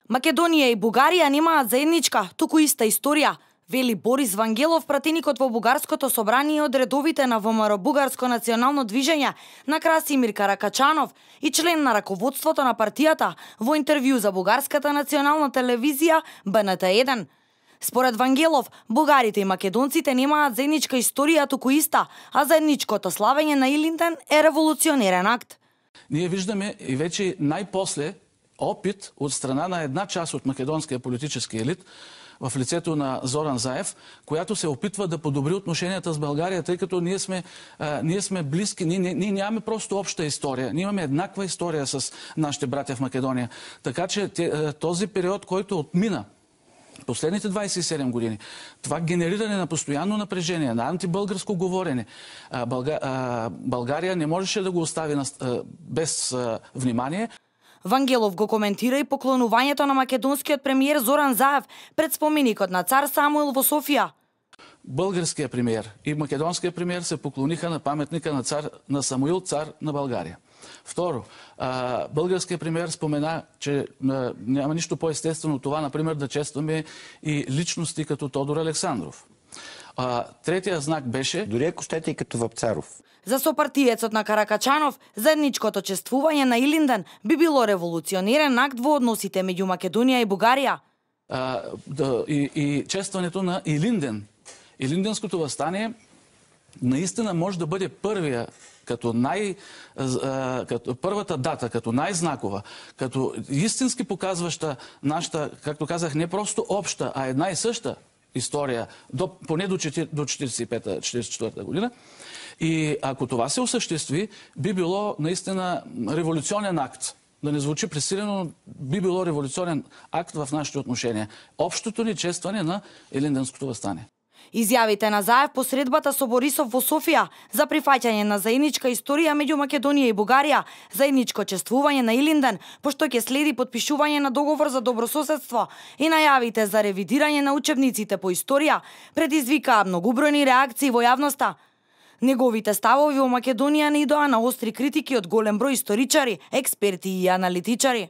Македонија и Бугарија немаат заедничка, туку иста историја, вели Борис Вангелов, пратеникот во Бугарското собрание од редовите на ВМРО Бугарско национално движење на Красимир Каракачанов и член на раководството на партијата во интервју за Бугарската национална телевизија БНТ1. Според Вангелов, бугарите и македонците немаат заедничка историја, туку иста, а заедничкото славење на Илинден е револуционерен акт. Ние виждаме и вече најпосле опит од страна на една част од македонския политически елит в лицето на Зоран Заев, която се опитва да подобри отношенията с България, тъй като ние сме близки, ние нямаме просто обща история, ние имаме еднаква история с нашите братя в Македония. Така че този период, който отмина последните 27 години, това генериране на постоянно напрежение, на антибългарско говорене, България не можеше да го остави без внимание. Вангелов го коментира и поклонувањето на македонскиот премиер Зоран Заев пред споменикот на цар Самуил во Софија. Българският премиер и македонският премиер се поклониха на паметника на Самуил, цар на България. Второ, българският премиер спомена, че няма нищо по-естествено това, например, да честваме и личности като Тодор Александров. Третия знак беше... Дори ако щете и като Вапцаров. За сопартиецот на Каракачанов, заедничкото чествување на Илинден би било револуционерен акт во односите меѓу Македонија и Бугарија. И честването на Илинден. Илинденското въстание наистина може да бъде първия, като първата дата, като най-знакова, като истински показваща нашата, както казах, не просто обща, а една и съща история, поне до 1945-1944 година. И ако това се осъществи, би било наистина революционен акт. Да не звучи пресилено, би било революционен акт в нашите отношения. Общото ни честване на Илинденското въстание. Изјавите на Заев по средбата со Борисов во Софија за прифаќање на заедничка историја меѓу Македонија и Бугарија, заедничко чествување на Илинден, пошто ќе следи подпишување на договор за добрососедство и најавите за ревидирање на учебниците по историја, предизвикаа многобројни реакции во јавноста. Неговите ставови во Македонија не идоа на остри критики од голем број историчари, експерти и аналитичари.